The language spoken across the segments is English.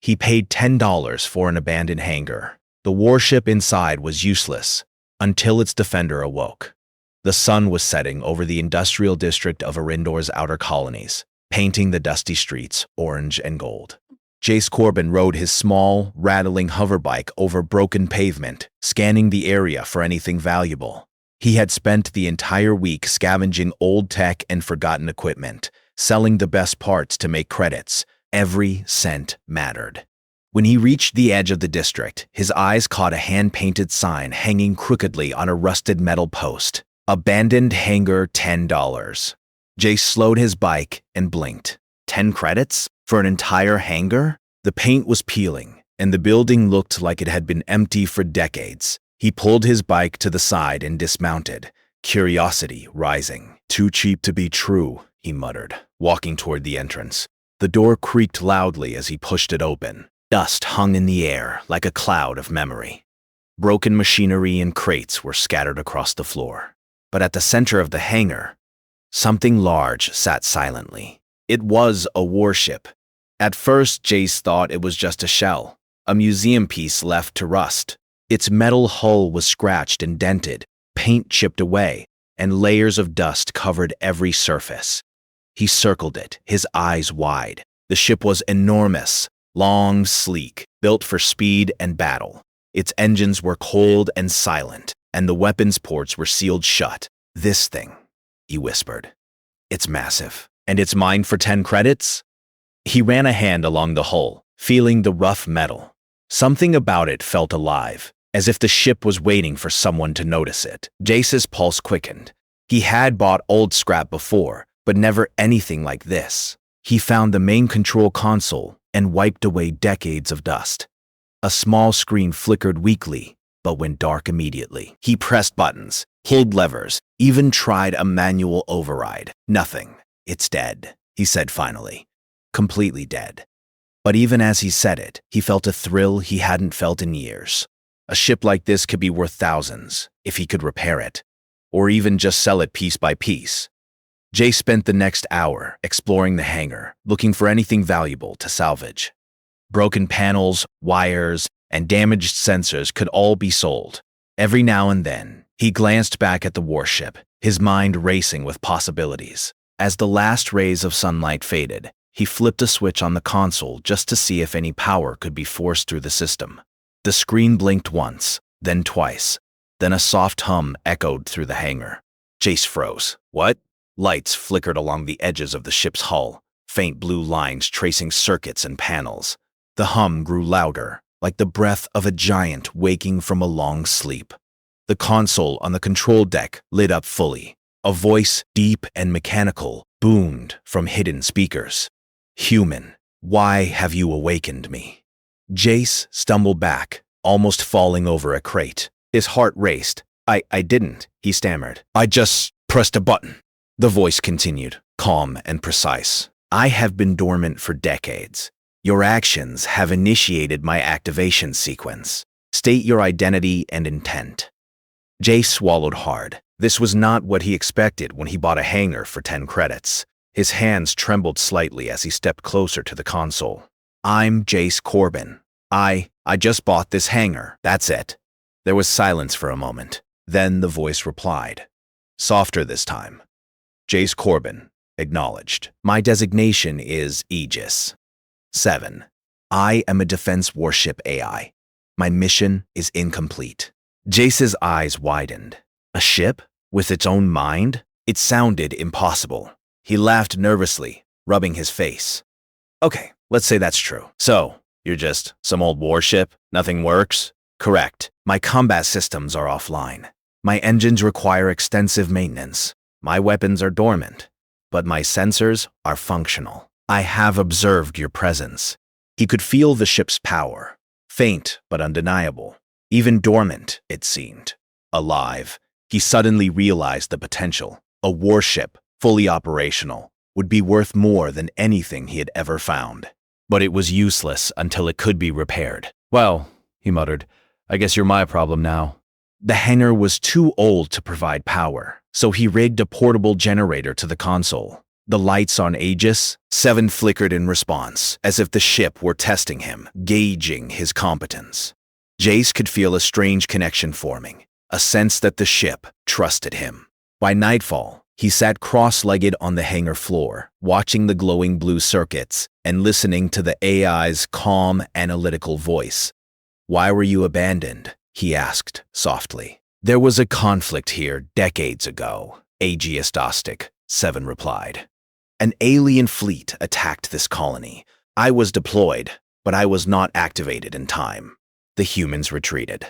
He paid $10 for an abandoned hangar. The warship inside was useless until its defender awoke. The sun was setting over the industrial district of Arindor's outer colonies, painting the dusty streets orange and gold. Jace Corbin rode his small, rattling hoverbike over broken pavement, scanning the area for anything valuable. He had spent the entire week scavenging old tech and forgotten equipment, selling the best parts to make credits. Every cent mattered. When he reached the edge of the district, his eyes caught a hand-painted sign hanging crookedly on a rusted metal post. Abandoned hangar, $10. Jace slowed his bike and blinked. 10 credits? For an entire hangar? The paint was peeling, and the building looked like it had been empty for decades. He pulled his bike to the side and dismounted, curiosity rising. Too cheap to be true, he muttered, walking toward the entrance. The door creaked loudly as he pushed it open. Dust hung in the air like a cloud of memory. Broken machinery and crates were scattered across the floor. But at the center of the hangar, something large sat silently. It was a warship. At first, Jace thought it was just a shell, a museum piece left to rust. Its metal hull was scratched and dented, paint chipped away, and layers of dust covered every surface. He circled it, his eyes wide. The ship was enormous, long, sleek, built for speed and battle. Its engines were cold and silent, and the weapons ports were sealed shut. This thing, he whispered. It's massive. And it's mine for 10 credits? He ran a hand along the hull, feeling the rough metal. Something about it felt alive, as if the ship was waiting for someone to notice it. Jace's pulse quickened. He had bought old scrap before, but never anything like this. He found the main control console and wiped away decades of dust. A small screen flickered weakly, but went dark immediately. He pressed buttons, pulled levers, even tried a manual override. Nothing. It's dead, he said finally. Completely dead. But even as he said it, he felt a thrill he hadn't felt in years. A ship like this could be worth thousands, if he could repair it, or even just sell it piece by piece. Jay spent the next hour exploring the hangar, looking for anything valuable to salvage. Broken panels, wires, and damaged sensors could all be sold. Every now and then, he glanced back at the warship, his mind racing with possibilities. As the last rays of sunlight faded, he flipped a switch on the console just to see if any power could be forced through the system. The screen blinked once, then twice. Then a soft hum echoed through the hangar. Jace froze. What? Lights flickered along the edges of the ship's hull, faint blue lines tracing circuits and panels. The hum grew louder, like the breath of a giant waking from a long sleep. The console on the control deck lit up fully. A voice, deep and mechanical, boomed from hidden speakers. Human, why have you awakened me? Jace stumbled back, almost falling over a crate. His heart raced. I didn't, he stammered. I just pressed a button. The voice continued, calm and precise. I have been dormant for decades. Your actions have initiated my activation sequence. State your identity and intent. Jace swallowed hard. This was not what he expected when he bought a hangar for 10 credits. His hands trembled slightly as he stepped closer to the console. I'm Jace Corbin. I just bought this hangar. That's it. There was silence for a moment. Then the voice replied. Softer this time. Jace Corbin, acknowledged. My designation is Aegis. 7. I am a defense warship AI. My mission is incomplete. Jace's eyes widened. A ship? With its own mind? It sounded impossible. He laughed nervously, rubbing his face. Okay, let's say that's true. So, you're just some old warship? Nothing works? Correct. My combat systems are offline. My engines require extensive maintenance. My weapons are dormant, but my sensors are functional. I have observed your presence. He could feel the ship's power, faint but undeniable. Even dormant, it seemed. Alive. He suddenly realized the potential. A warship, fully operational, would be worth more than anything he had ever found. But it was useless until it could be repaired. Well, he muttered, I guess you're my problem now. The hangar was too old to provide power, so he rigged a portable generator to the console. The lights on Aegis 7 flickered in response, as if the ship were testing him, gauging his competence. Jace could feel a strange connection forming, a sense that the ship trusted him. By nightfall, he sat cross-legged on the hangar floor, watching the glowing blue circuits and listening to the AI's calm, analytical voice. "Why were you abandoned?" he asked softly. "There was a conflict here decades ago," Aegis 7 replied. "An alien fleet attacked this colony. I was deployed, but I was not activated in time. The humans retreated.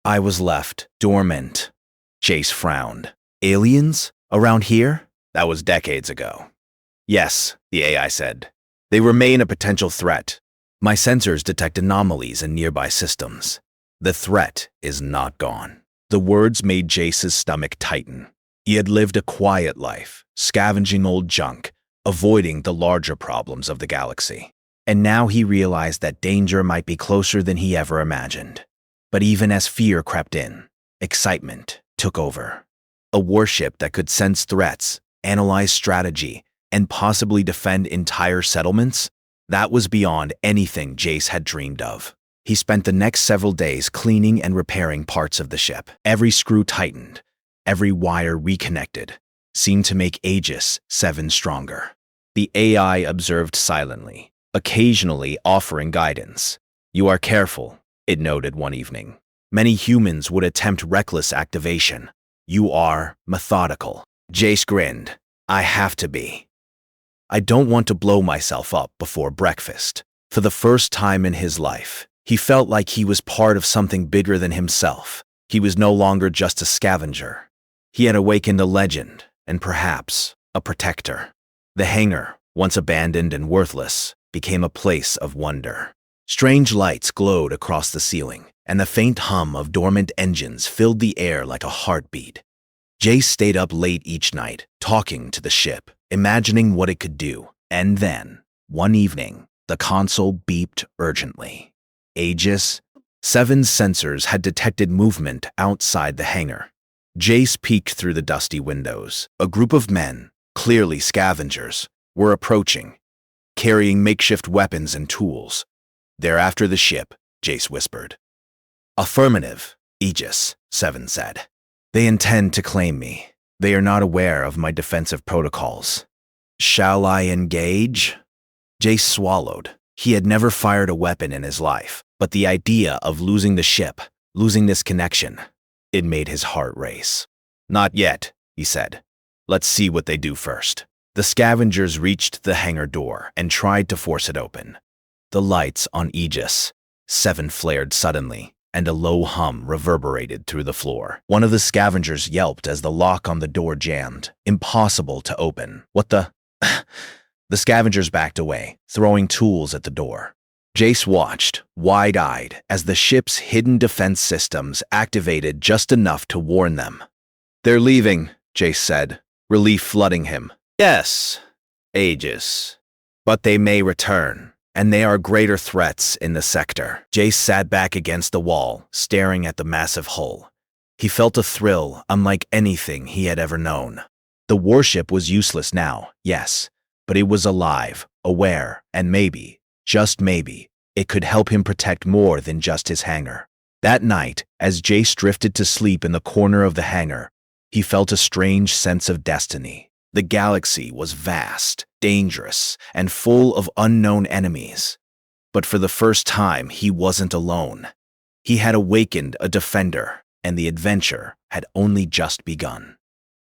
I was left dormant." Jace frowned. "Aliens? Around here?" "That was decades ago." "Yes," the AI said. "They remain a potential threat. My sensors detect anomalies in nearby systems. The threat is not gone." The words made Jace's stomach tighten. He had lived a quiet life, scavenging old junk, avoiding the larger problems of the galaxy. And now he realized that danger might be closer than he ever imagined. But even as fear crept in, excitement took over. A warship that could sense threats, analyze strategy, and possibly defend entire settlements? That was beyond anything Jace had dreamed of. He spent the next several days cleaning and repairing parts of the ship. Every screw tightened, every wire reconnected, seemed to make Aegis 7 stronger. The AI observed silently, occasionally offering guidance. "You are careful," it noted one evening. "Many humans would attempt reckless activation. You are methodical." Jace grinned. "I have to be. I don't want to blow myself up before breakfast." For the first time in his life, he felt like he was part of something bigger than himself. He was no longer just a scavenger. He had awakened a legend, and perhaps a protector. The hangar, once abandoned and worthless, became a place of wonder. Strange lights glowed across the ceiling, and the faint hum of dormant engines filled the air like a heartbeat. Jace stayed up late each night, talking to the ship, imagining what it could do. And then, one evening, the console beeped urgently. Aegis 7's sensors had detected movement outside the hangar. Jace peeked through the dusty windows. A group of men, clearly scavengers, were approaching, carrying makeshift weapons and tools. "They're after the ship," Jace whispered. "Affirmative," Aegis 7 said. "They intend to claim me. They are not aware of my defensive protocols." "Shall I engage?" Jace swallowed. He had never fired a weapon in his life, but the idea of losing the ship, losing this connection, it made his heart race. "Not yet," he said. "Let's see what they do first." The scavengers reached the hangar door and tried to force it open. The lights on Aegis 7 flared suddenly, and a low hum reverberated through the floor. One of the scavengers yelped as the lock on the door jammed. Impossible to open. "What the?" The scavengers backed away, throwing tools at the door. Jace watched, wide-eyed, as the ship's hidden defense systems activated just enough to warn them. "They're leaving," Jace said, relief flooding him. "Yes, Aegis. But they may return, and they are greater threats in the sector." Jace sat back against the wall, staring at the massive hull. He felt a thrill unlike anything he had ever known. The warship was useless now, yes, but it was alive, aware, and maybe, just maybe, it could help him protect more than just his hangar. That night, as Jace drifted to sleep in the corner of the hangar, he felt a strange sense of destiny. The galaxy was vast, dangerous, and full of unknown enemies. But for the first time, he wasn't alone. He had awakened a defender, and the adventure had only just begun.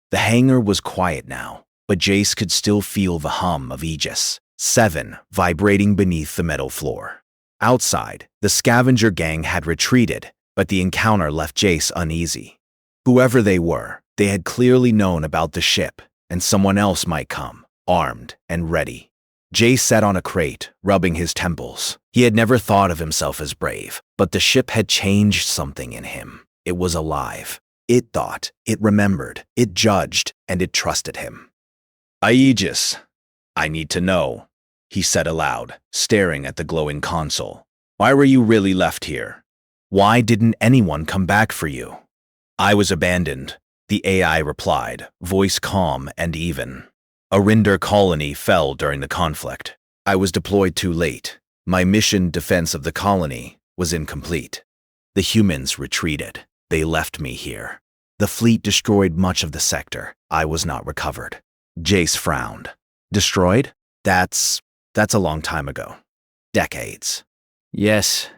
The hangar was quiet now, but Jace could still feel the hum of Aegis 7 vibrating beneath the metal floor. Outside, the scavenger gang had retreated, but the encounter left Jace uneasy. Whoever they were, they had clearly known about the ship, and someone else might come, armed and ready. Jace sat on a crate, rubbing his temples. He had never thought of himself as brave, but the ship had changed something in him. It was alive. It thought, it remembered, it judged, and it trusted him. "Aegis, I need to know," he said aloud, staring at the glowing console. "Why were you really left here? Why didn't anyone come back for you?" "I was abandoned," the AI replied, voice calm and even. Arinder colony fell during the conflict. I was deployed too late. My mission defense of the colony was incomplete. The humans retreated. They left me here. The fleet destroyed much of the sector. I was not recovered. Jace frowned. Destroyed? That's a long time ago. Decades. Yes,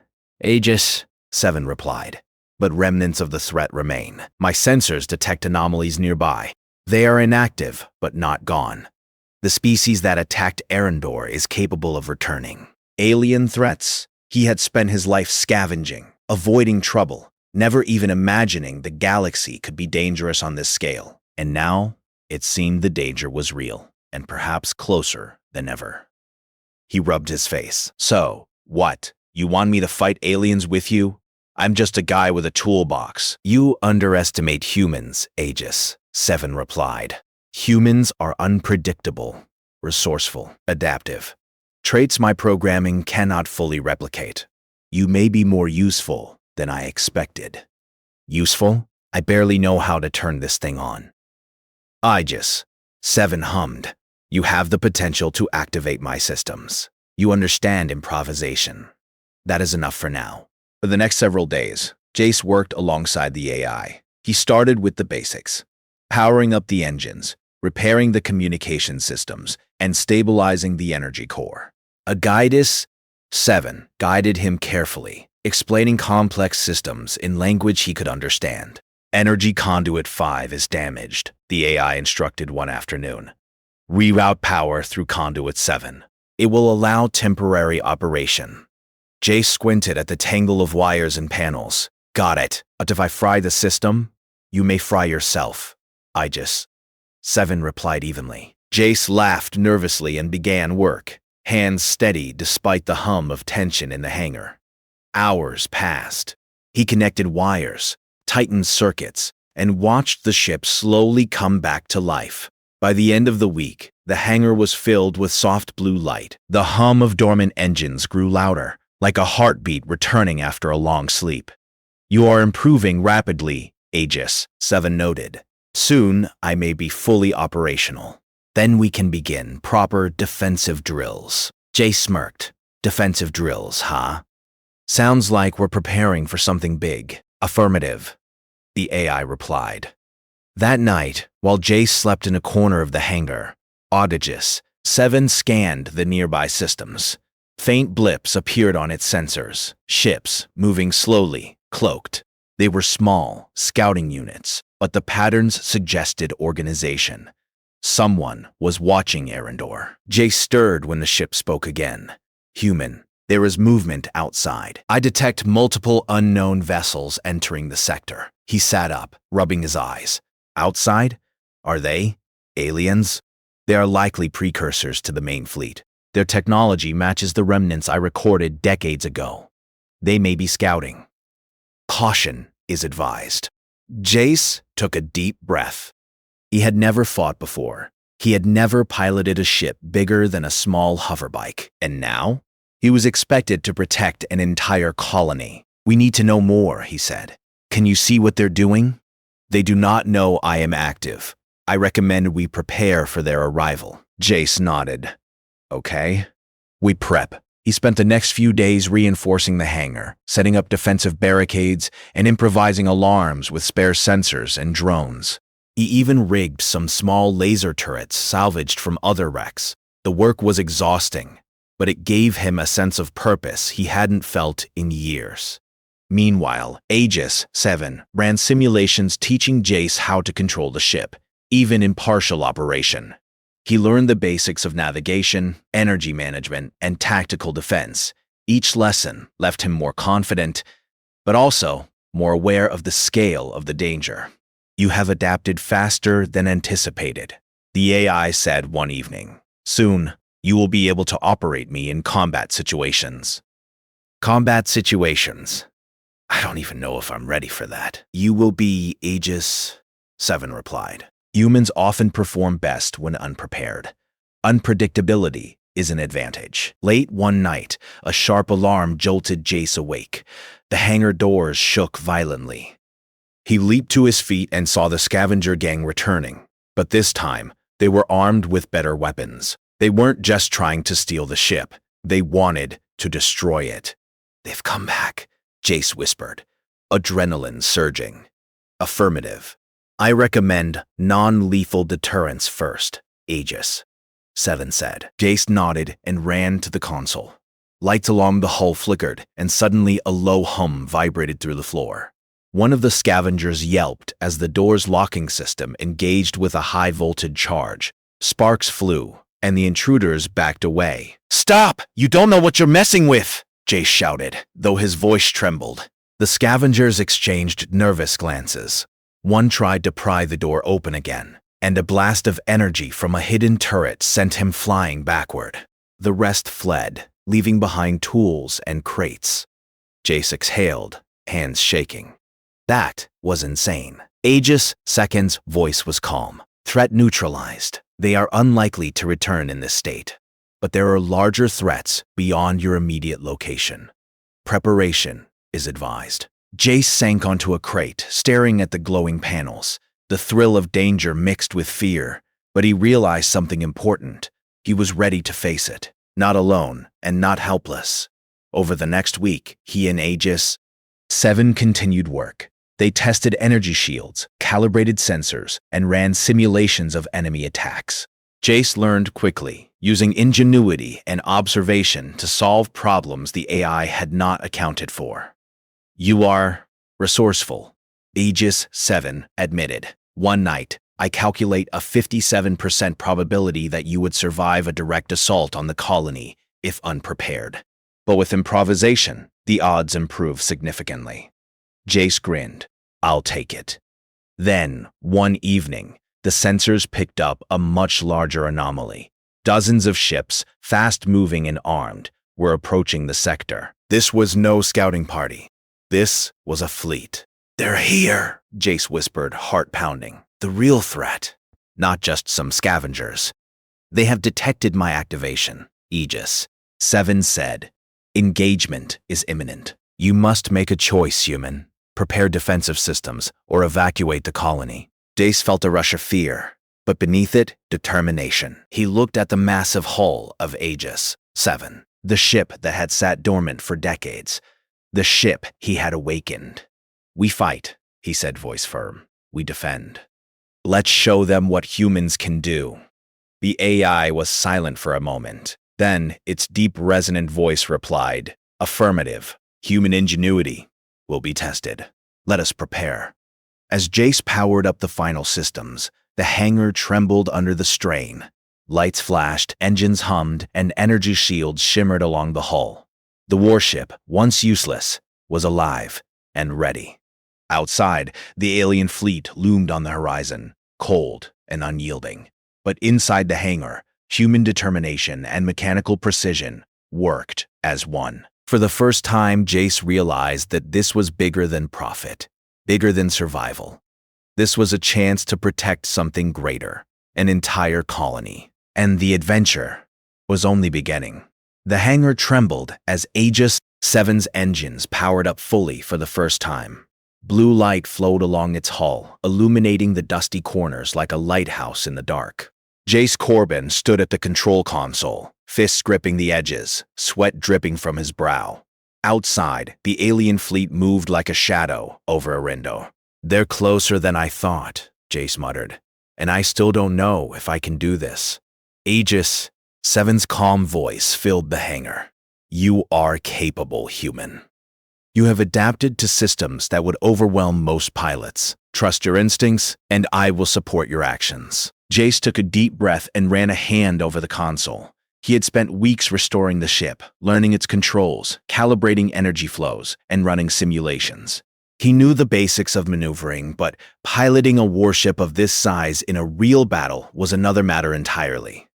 ages, Seven replied. But remnants of the threat remain. My sensors detect anomalies nearby. They are inactive, but not gone. The species that attacked Arendor is capable of returning. Alien threats? He had spent his life scavenging, avoiding trouble, never even imagining the galaxy could be dangerous on this scale. And now, it seemed the danger was real, and perhaps closer than ever. He rubbed his face. So, what? You want me to fight aliens with you? I'm just a guy with a toolbox. You underestimate humans, Aegis, Seven replied. Humans are unpredictable, resourceful, adaptive. Traits my programming cannot fully replicate. You may be more useful than I expected. Useful? I barely know how to turn this thing on. Aegis, Seven hummed. You have the potential to activate my systems. You understand improvisation. That is enough for now. For the next several days, Jace worked alongside the AI. He started with the basics, powering up the engines, repairing the communication systems, and stabilizing the energy core. Aegis, Seven, guided him carefully, explaining complex systems in language he could understand. Energy Conduit 5 is damaged, the AI instructed one afternoon. Reroute power through Conduit 7. It will allow temporary operation. Jace squinted at the tangle of wires and panels. Got it. But if I fry the system, you may fry yourself. Aegis. Seven replied evenly. Jace laughed nervously and began work, hands steady despite the hum of tension in the hangar. Hours passed. He connected wires, tightened circuits, and watched the ship slowly come back to life. By the end of the week, the hangar was filled with soft blue light. The hum of dormant engines grew louder, like a heartbeat returning after a long sleep. You are improving rapidly, Aegis, Seven noted. Soon, I may be fully operational. Then we can begin proper defensive drills. Jace smirked. Defensive drills, huh? Sounds like we're preparing for something big. Affirmative, the AI replied. That night, while Jace slept in a corner of the hangar, Aegis, Seven scanned the nearby systems. Faint blips appeared on its sensors, ships moving slowly, cloaked. They were small, scouting units, but the patterns suggested organization. Someone was watching Arendor. Jace stirred when the ship spoke again. Human, there is movement outside. I detect multiple unknown vessels entering the sector. He sat up, rubbing his eyes. Outside? Are they aliens? They are likely precursors to the main fleet. Their technology matches the remnants I recorded decades ago. They may be scouting. Caution is advised. Jace took a deep breath. He had never fought before. He had never piloted a ship bigger than a small hoverbike. And now, he was expected to protect an entire colony. We need to know more, he said. Can you see what they're doing? They do not know I am active. I recommend we prepare for their arrival. Jace nodded. Okay. We prep. He spent the next few days reinforcing the hangar, setting up defensive barricades, and improvising alarms with spare sensors and drones. He even rigged some small laser turrets salvaged from other wrecks. The work was exhausting, but it gave him a sense of purpose he hadn't felt in years. Meanwhile, Aegis, Seven, ran simulations teaching Jace how to control the ship, even in partial operation. He learned the basics of navigation, energy management, and tactical defense. Each lesson left him more confident, but also more aware of the scale of the danger. You have adapted faster than anticipated, the AI said one evening. Soon, you will be able to operate me in combat situations. Combat situations? I don't even know if I'm ready for that. You will be Aegis, Seven replied. Humans often perform best when unprepared. Unpredictability is an advantage. Late one night, a sharp alarm jolted Jace awake. The hangar doors shook violently. He leaped to his feet and saw the scavenger gang returning. But this time, They were armed with better weapons. They weren't just trying to steal the ship. They wanted to destroy it. "They've come back," Jace whispered, adrenaline surging. "Affirmative. I recommend non-lethal deterrence first," Aegis 7 said. Jace nodded and ran to the console. Lights along the hull flickered, and suddenly a low hum vibrated through the floor. One of the scavengers yelped as the door's locking system engaged with a high-voltage charge. Sparks flew, and the intruders backed away. "Stop! You don't know what you're messing with!" Jace shouted, though his voice trembled. The scavengers exchanged nervous glances. One tried to pry the door open again, and a blast of energy from a hidden turret sent him flying backward. The rest fled, leaving behind tools and crates. Jace exhaled, hands shaking. That was insane. Aegis 2's voice was calm. "Threat neutralized. They are unlikely to return in this state. But there are larger threats beyond your immediate location. Preparation is advised." Jace sank onto a crate, staring at the glowing panels. The thrill of danger mixed with fear, but he realized something important. He was ready to face it, not alone and not helpless. Over the next week, he and Aegis 7 continued work. They tested energy shields, calibrated sensors, and ran simulations of enemy attacks. Jace learned quickly, using ingenuity and observation to solve problems the AI had not accounted for. "You are resourceful," Aegis 7 admitted. "One night, I calculate a 57% probability that you would survive a direct assault on the colony if unprepared. But with improvisation, the odds improve significantly." Jace grinned. "I'll take it." Then, one evening, the sensors picked up a much larger anomaly. Dozens of ships, fast-moving and armed, were approaching the sector. This was no scouting party. This was a fleet. "They're here," Jace whispered, heart pounding. "The real threat, not just some scavengers." "They have detected my activation," Aegis 7 said. "Engagement is imminent. You must make a choice, human. Prepare defensive systems or evacuate the colony." Jace felt a rush of fear, but beneath it, determination. He looked at the massive hull of Aegis 7, the ship that had sat dormant for decades, the ship he had awakened. "We fight," he said, voice firm. "We defend. Let's show them what humans can do." The AI was silent for a moment. Then its deep, resonant voice replied, "Affirmative. Human ingenuity will be tested. Let us prepare." As Jace powered up the final systems, the hangar trembled under the strain. Lights flashed, engines hummed, and energy shields shimmered along the hull. The warship, once useless, was alive and ready. Outside, the alien fleet loomed on the horizon, cold and unyielding. But inside the hangar, human determination and mechanical precision worked as one. For the first time, Jace realized that this was bigger than profit, bigger than survival. This was a chance to protect something greater, an entire colony. And the adventure was only beginning. The hangar trembled as Aegis 7's engines powered up fully for the first time. Blue light flowed along its hull, illuminating the dusty corners like a lighthouse in the dark. Jace Corbin stood at the control console, fists gripping the edges, sweat dripping from his brow. Outside, the alien fleet moved like a shadow over Arindo. "They're closer than I thought," Jace muttered, "and I still don't know if I can do this." Aegis 7's calm voice filled the hangar. "You are capable, human. You have adapted to systems that would overwhelm most pilots. Trust your instincts, and I will support your actions." Jace took a deep breath and ran a hand over the console. He had spent weeks restoring the ship, learning its controls, calibrating energy flows, and running simulations. He knew the basics of maneuvering, but piloting a warship of this size in a real battle was another matter entirely.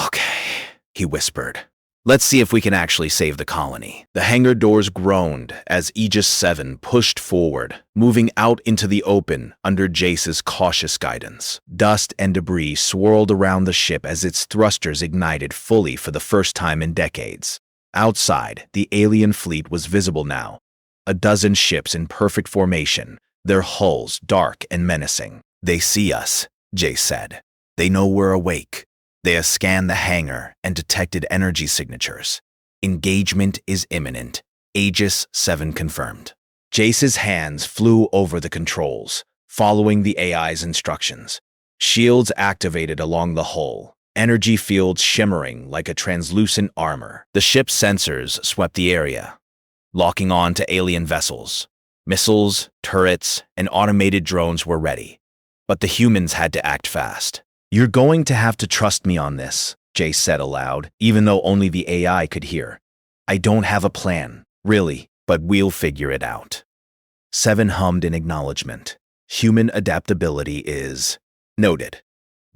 "Okay," he whispered. "Let's see if we can actually save the colony." The hangar doors groaned as Aegis 7 pushed forward, moving out into the open under Jace's cautious guidance. Dust and debris swirled around the ship as its thrusters ignited fully for the first time in decades. Outside, the alien fleet was visible now. A dozen ships in perfect formation, their hulls dark and menacing. "They see us," Jace said. They know we're awake. They have scanned the hangar and detected energy signatures. Engagement is imminent. Aegis 7 confirmed. Jace's hands flew over the controls, following the AI's instructions. Shields activated along the hull, energy fields shimmering like a translucent armor. The ship's sensors swept the area, locking on to alien vessels. Missiles, turrets, and automated drones were ready. But the humans had to act fast. "You're going to have to trust me on this," Jace said aloud, even though only the AI could hear. "I don't have a plan, really, but we'll figure it out." 7 hummed in acknowledgement. Human adaptability is noted.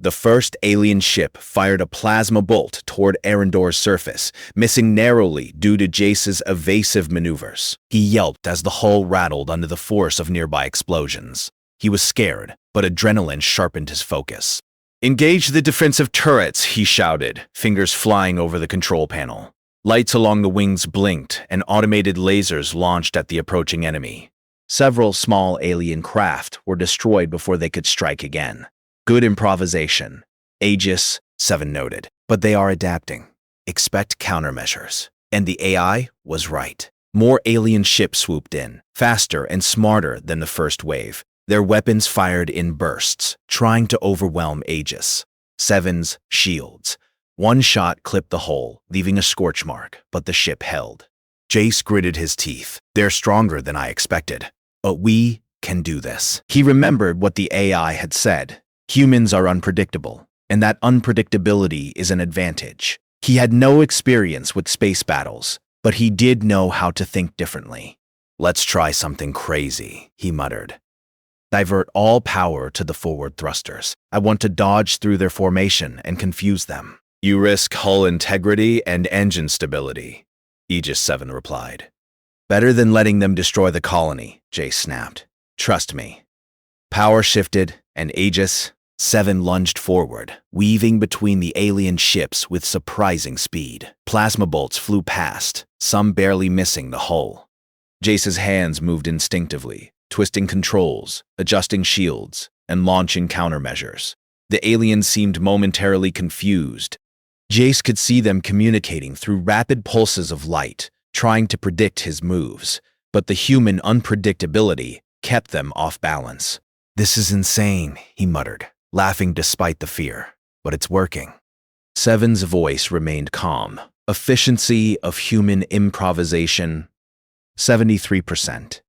The first alien ship fired a plasma bolt toward Arendor's surface, missing narrowly due to Jace's evasive maneuvers. He yelped as the hull rattled under the force of nearby explosions. He was scared, but adrenaline sharpened his focus. "Engage the defensive turrets," he shouted, fingers flying over the control panel. Lights along the wings blinked, and automated lasers launched at the approaching enemy. Several small alien craft were destroyed before they could strike again. "Good improvisation," Aegis 7 noted, "but they are adapting. Expect countermeasures." And the AI was right. More alien ships swooped in, faster and smarter than the first wave. Their weapons fired in bursts, trying to overwhelm Aegis 7's shields. One shot clipped the hull, leaving a scorch mark, but the ship held. Jace gritted his teeth. "They're stronger than I expected. But we can do this." He remembered what the AI had said. Humans are unpredictable, and that unpredictability is an advantage. He had no experience with space battles, but he did know how to think differently. "Let's try something crazy," he muttered. "Divert all power to the forward thrusters. I want to dodge through their formation and confuse them." "You risk hull integrity and engine stability," Aegis 7 replied. "Better than letting them destroy the colony," Jace snapped. "Trust me." Power shifted, and Aegis 7 lunged forward, weaving between the alien ships with surprising speed. Plasma bolts flew past, some barely missing the hull. Jace's hands moved instinctively, twisting controls, adjusting shields, and launching countermeasures. The aliens seemed momentarily confused. Jace could see them communicating through rapid pulses of light, trying to predict his moves, but the human unpredictability kept them off balance. "This is insane," he muttered, laughing despite the fear. "But it's working." 7's voice remained calm. Efficiency of human improvisation, 73%.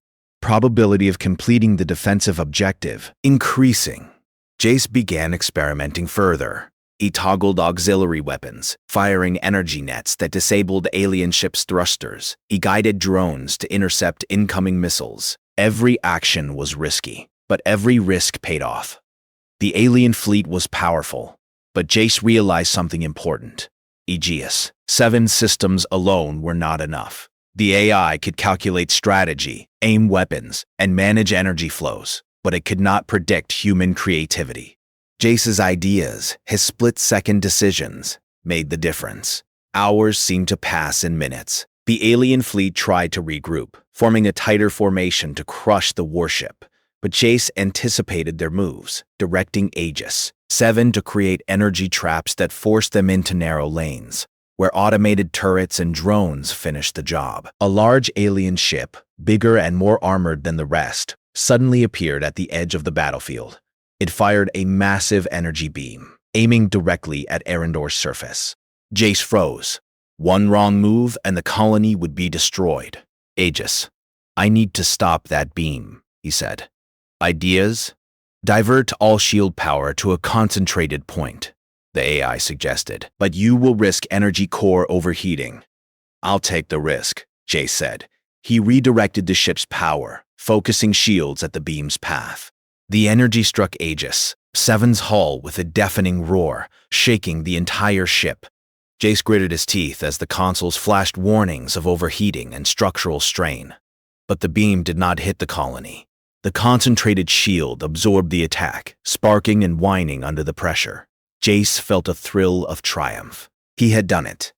Probability of completing the defensive objective, increasing. Jace began experimenting further. He toggled auxiliary weapons, firing energy nets that disabled alien ships' thrusters. He guided drones to intercept incoming missiles. Every action was risky, but every risk paid off. The alien fleet was powerful, but Jace realized something important. Aegis 7 systems alone were not enough. The AI could calculate strategy, aim weapons, and manage energy flows, but it could not predict human creativity. Jace's ideas, his split-second decisions, made the difference. Hours seemed to pass in minutes. The alien fleet tried to regroup, forming a tighter formation to crush the warship. But Jace anticipated their moves, directing Aegis 7 to create energy traps that forced them into narrow lanes, where automated turrets and drones finished the job. A large alien ship, bigger and more armored than the rest, suddenly appeared at the edge of the battlefield. It fired a massive energy beam, aiming directly at Arendor's surface. Jace froze. One wrong move and the colony would be destroyed. "Aegis, I need to stop that beam," he said. "Ideas? Divert all shield power to a concentrated point," the AI suggested, "but you will risk energy core overheating." "I'll take the risk," Jace said. He redirected the ship's power, focusing shields at the beam's path. The energy struck Aegis 7's hull with a deafening roar, shaking the entire ship. Jace gritted his teeth as the consoles flashed warnings of overheating and structural strain. But the beam did not hit the colony. The concentrated shield absorbed the attack, sparking and whining under the pressure. Jace felt a thrill of triumph. He had done it.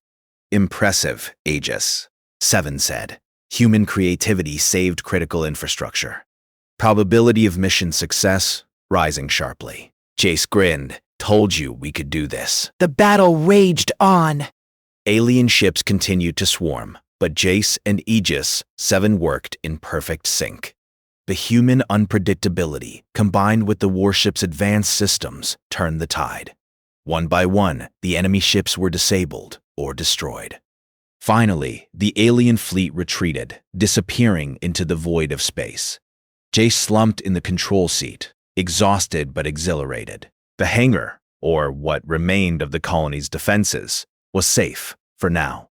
"Impressive, Aegis," 7 said. "Human creativity saved critical infrastructure." Probability of mission success rising sharply. Jace grinned. Told you we could do this. The battle raged on. Alien ships continued to swarm, but Jace and Aegis 7 worked in perfect sync. The human unpredictability, combined with the warship's advanced systems, turned the tide. One by one, the enemy ships were disabled or destroyed. Finally, the alien fleet retreated, disappearing into the void of space. Jace slumped in the control seat, exhausted but exhilarated. The hangar, or what remained of the colony's defenses, was safe for now.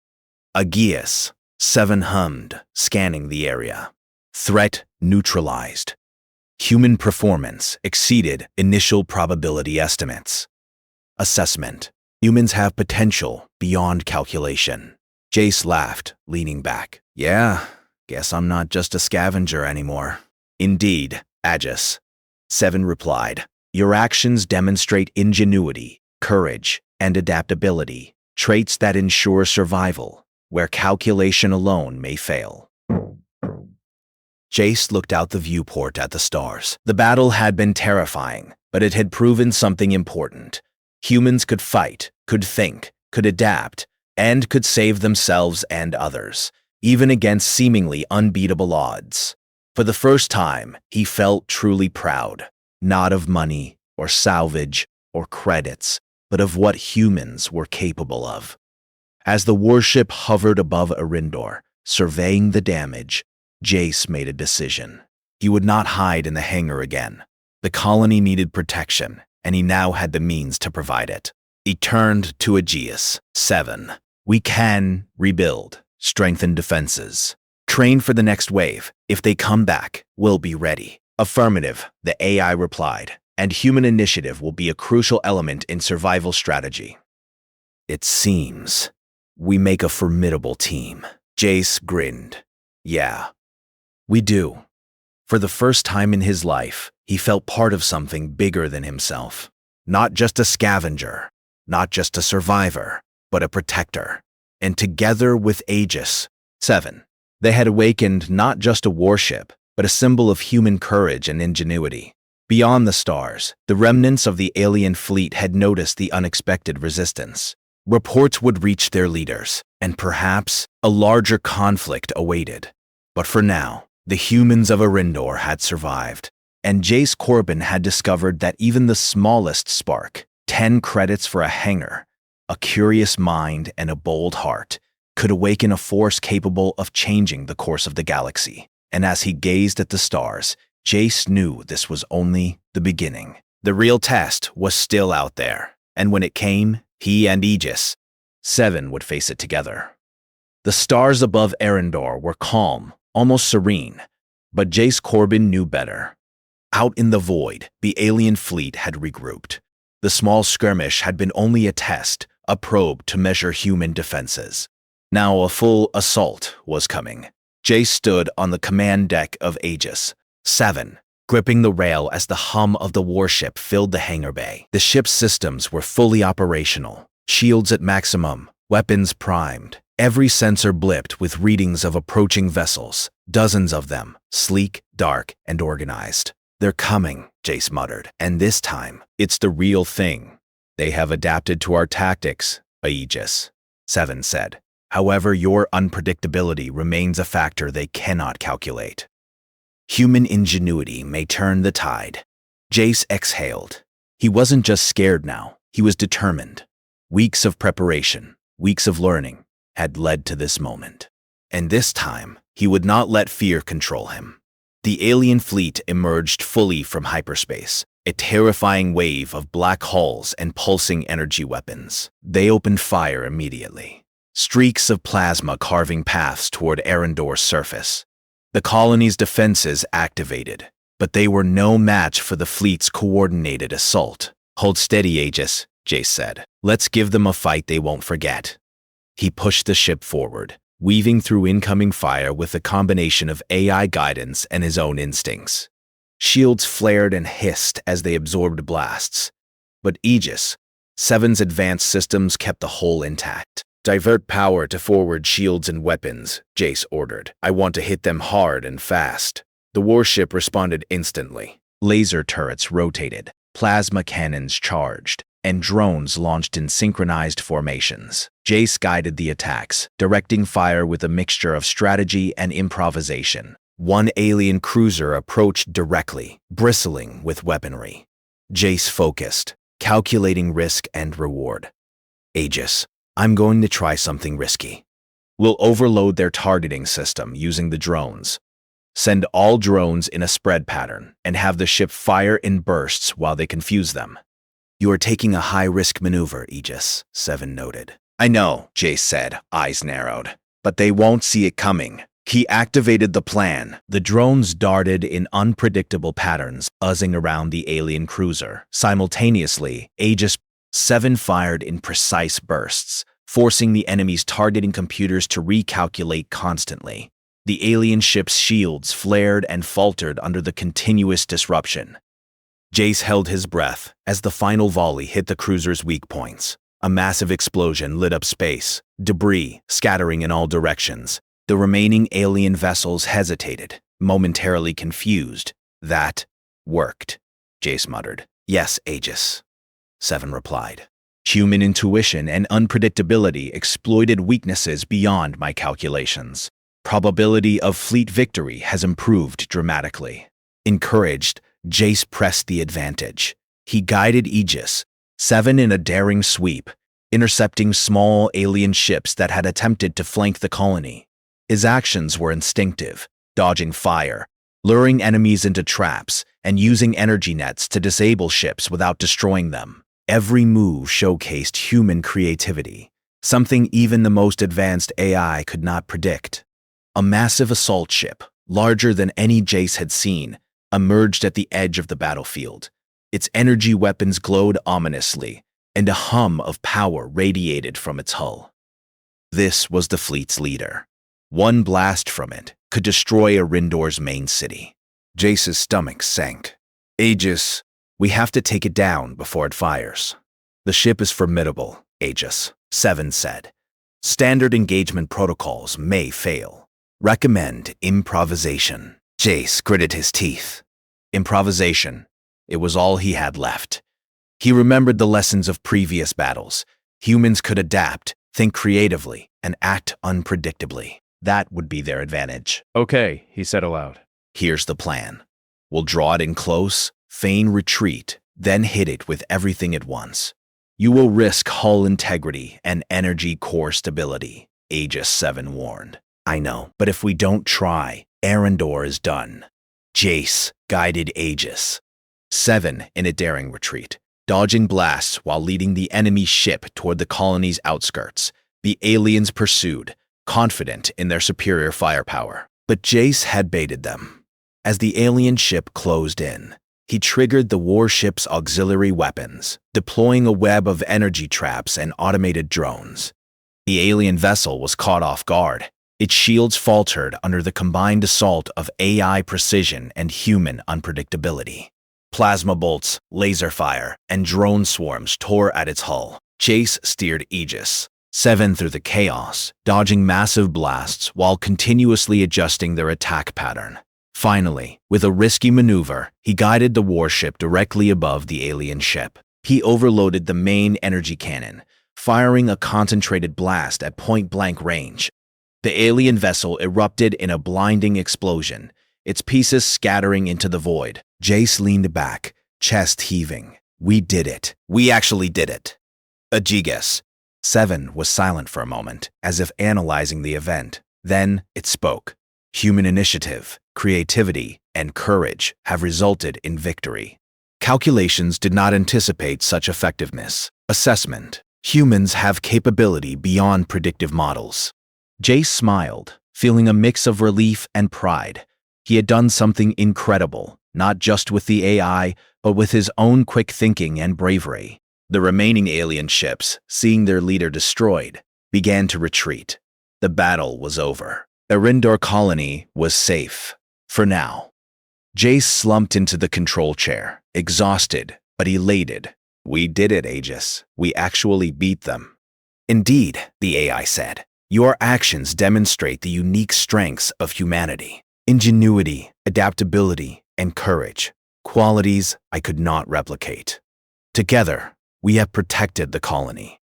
Aegis 7 hummed, scanning the area. Threat neutralized. Human performance exceeded initial probability estimates. Assessment. Humans have potential beyond calculation. Jace laughed, leaning back. Yeah, guess I'm not just a scavenger anymore. Indeed, Aegis 7 replied. Your actions demonstrate ingenuity, courage, and adaptability, traits that ensure survival, where calculation alone may fail. Jace looked out the viewport at the stars. The battle had been terrifying, but it had proven something important. Humans could fight, could think, could adapt, and could save themselves and others, even against seemingly unbeatable odds. For the first time, he felt truly proud, not of money or salvage or credits, but of what humans were capable of. As the warship hovered above Arindor, surveying the damage, Jace made a decision. He would not hide in the hangar again. The colony needed protection, and he now had the means to provide it. He turned to Aegis 7. We can rebuild, strengthen defenses, train for the next wave. If they come back, we'll be ready. Affirmative, the AI replied, and human initiative will be a crucial element in survival strategy. It seems we make a formidable team. Jace grinned. Yeah, we do. For the first time in his life, he felt part of something bigger than himself. Not just a scavenger, not just a survivor, but a protector. And together with Aegis 7, they had awakened not just a warship, but a symbol of human courage and ingenuity. Beyond the stars, the remnants of the alien fleet had noticed the unexpected resistance. Reports would reach their leaders, and perhaps a larger conflict awaited. But for now, the humans of Arindor had survived, and Jace Corbin had discovered that even the smallest spark, 10 credits for a hangar, a curious mind and a bold heart, could awaken a force capable of changing the course of the galaxy. And as he gazed at the stars, Jace knew this was only the beginning. The real test was still out there, and when it came, he and Aegis 7 would face it together. The stars above Arindor were calm, almost serene, but Jace Corbin knew better. Out in the void, the alien fleet had regrouped. The small skirmish had been only a test, a probe to measure human defenses. Now a full assault was coming. Jace stood on the command deck of Aegis 7, gripping the rail as the hum of the warship filled the hangar bay. The ship's systems were fully operational, shields at maximum, weapons primed. Every sensor blipped with readings of approaching vessels, dozens of them, sleek, dark, and organized. They're coming, Jace muttered, and this time, it's the real thing. They have adapted to our tactics, Aegis 7 said. However, your unpredictability remains a factor they cannot calculate. Human ingenuity may turn the tide. Jace exhaled. He wasn't just scared now, he was determined. Weeks of preparation, weeks of learning, had led to this moment. And this time, he would not let fear control him. The alien fleet emerged fully from hyperspace, a terrifying wave of black hulls and pulsing energy weapons. They opened fire immediately, streaks of plasma carving paths toward Arindor's surface. The colony's defenses activated, but they were no match for the fleet's coordinated assault. Hold steady, Aegis, Jace said. Let's give them a fight they won't forget. He pushed the ship forward, weaving through incoming fire with a combination of AI guidance and his own instincts. Shields flared and hissed as they absorbed blasts. But Aegis 7's advanced systems kept the hull intact. Divert power to forward shields and weapons, Jace ordered. I want to hit them hard and fast. The warship responded instantly. Laser turrets rotated, plasma cannons charged, and drones launched in synchronized formations. Jace guided the attacks, directing fire with a mixture of strategy and improvisation. One alien cruiser approached directly, bristling with weaponry. Jace focused, calculating risk and reward. Aegis, I'm going to try something risky. We'll overload their targeting system using the drones. Send all drones in a spread pattern and have the ship fire in bursts while they confuse them. You are taking a high-risk maneuver, Aegis, Seven noted. I know, Jace said, eyes narrowed. But they won't see it coming. He activated the plan. The drones darted in unpredictable patterns, buzzing around the alien cruiser. Simultaneously, Aegis 7 fired in precise bursts, forcing the enemy's targeting computers to recalculate constantly. The alien ship's shields flared and faltered under the continuous disruption. Jace held his breath as the final volley hit the cruiser's weak points. A massive explosion lit up space, debris scattering in all directions. The remaining alien vessels hesitated, momentarily confused. That worked, Jace muttered. Yes, Aegis, Seven replied. Human intuition and unpredictability exploited weaknesses beyond my calculations. Probability of fleet victory has improved dramatically. Encouraged, Jace pressed the advantage. He guided Aegis 7 in a daring sweep, intercepting small alien ships that had attempted to flank the colony. His actions were instinctive, dodging fire, luring enemies into traps, and using energy nets to disable ships without destroying them. Every move showcased human creativity, something even the most advanced AI could not predict. A massive assault ship, larger than any Jace had seen, emerged at the edge of the battlefield. Its energy weapons glowed ominously, and a hum of power radiated from its hull. This was the fleet's leader. One blast from it could destroy Arindor's main city. Jace's stomach sank. Aegis, we have to take it down before it fires. The ship is formidable, Aegis, Seven said. Standard engagement protocols may fail. Recommend improvisation. Jace gritted his teeth. Improvisation. It was all he had left. He remembered the lessons of previous battles. Humans could adapt, think creatively, and act unpredictably. That would be their advantage. Okay, he said aloud. Here's the plan. We'll draw it in close, feign retreat, then hit it with everything at once. You will risk hull integrity and energy core stability, Aegis 7 warned. I know, but if we don't try, Arindor is done. Jace guided Aegis 7 in a daring retreat, dodging blasts while leading the enemy ship toward the colony's outskirts. The aliens pursued, confident in their superior firepower. But Jace had baited them. As the alien ship closed in, he triggered the warship's auxiliary weapons, deploying a web of energy traps and automated drones. The alien vessel was caught off guard. Its shields faltered under the combined assault of AI precision and human unpredictability. Plasma bolts, laser fire, and drone swarms tore at its hull. Jace steered Aegis 7 through the chaos, dodging massive blasts while continuously adjusting their attack pattern. Finally, with a risky maneuver, he guided the warship directly above the alien ship. He overloaded the main energy cannon, firing a concentrated blast at point-blank range. The alien vessel erupted in a blinding explosion, its pieces scattering into the void. Jace leaned back, chest heaving. We did it. We actually did it. Aegis 7 was silent for a moment, as if analyzing the event. Then it spoke. Human initiative, creativity, and courage have resulted in victory. Calculations did not anticipate such effectiveness. Assessment. Humans have capability beyond predictive models. Jace smiled, feeling a mix of relief and pride. He had done something incredible, not just with the AI, but with his own quick thinking and bravery. The remaining alien ships, seeing their leader destroyed, began to retreat. The battle was over. Arindor colony was safe, for now. Jace slumped into the control chair, exhausted, but elated. We did it, Aegis. We actually beat them. Indeed, the AI said. Your actions demonstrate the unique strengths of humanity. Ingenuity, adaptability, and courage. Qualities I could not replicate. Together, We have protected the colony.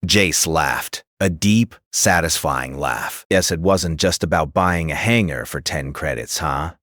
Jace laughed, a deep, satisfying laugh. Yes, it wasn't just about buying a hangar for 10 credits, huh?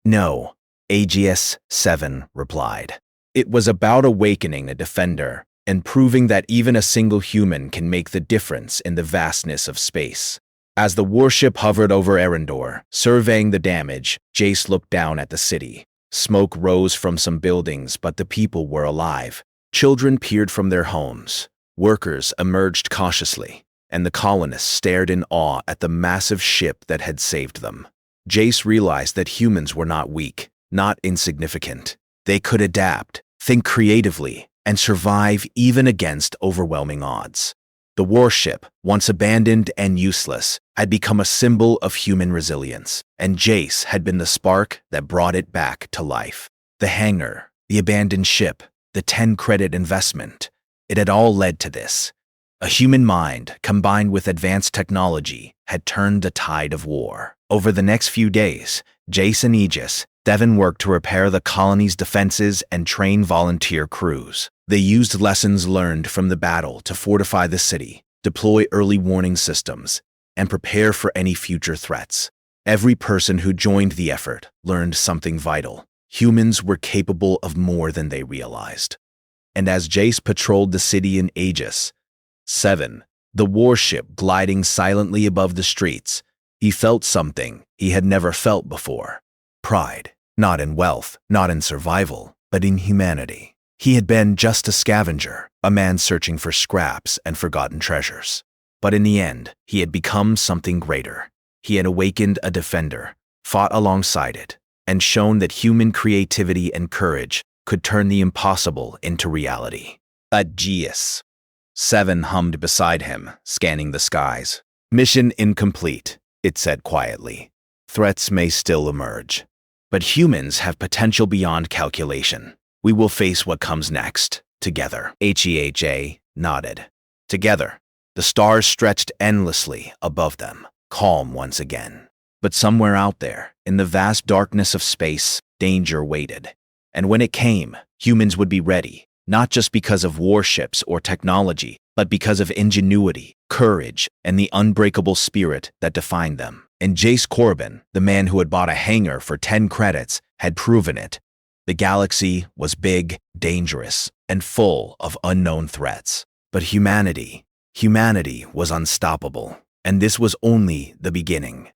No, AGS 7 replied. It was about awakening a defender and proving that even a single human can make the difference in the vastness of space. As the warship hovered over Erendor, surveying the damage, Jace looked down at the city. Smoke rose from some buildings, but the people were alive. Children peered from their homes. Workers emerged cautiously, and the colonists stared in awe at the massive ship that had saved them. Jace realized that humans were not weak, not insignificant. They could adapt, think creatively, and survive even against overwhelming odds. The warship, once abandoned and useless, had become a symbol of human resilience, and Jace had been the spark that brought it back to life. The hangar, the abandoned ship, the 10-credit investment, it had all led to this. A human mind, combined with advanced technology, had turned the tide of war. Over the next few days, Jace and Aegis, Devon worked to repair the colony's defenses and train volunteer crews. They used lessons learned from the battle to fortify the city, deploy early warning systems, and prepare for any future threats. Every person who joined the effort learned something vital. Humans were capable of more than they realized. And as Jace patrolled the city in Aegis 7, the warship gliding silently above the streets, he felt something he had never felt before. Pride, not in wealth, not in survival, but in humanity. He had been just a scavenger, a man searching for scraps and forgotten treasures. But in the end, he had become something greater. He had awakened a defender, fought alongside it, and shown that human creativity and courage could turn the impossible into reality. AGS 7 hummed beside him, scanning the skies. Mission incomplete, it said quietly. Threats may still emerge, but humans have potential beyond calculation. We will face what comes next, together. HEHA nodded. Together. The stars stretched endlessly above them, calm once again. But somewhere out there, in the vast darkness of space, danger waited. And when it came, humans would be ready, not just because of warships or technology, but because of ingenuity, courage, and the unbreakable spirit that defined them. And Jace Corbin, the man who had bought a hangar for 10 credits, had proven it. The galaxy was big, dangerous, and full of unknown threats. But humanity was unstoppable. And this was only the beginning.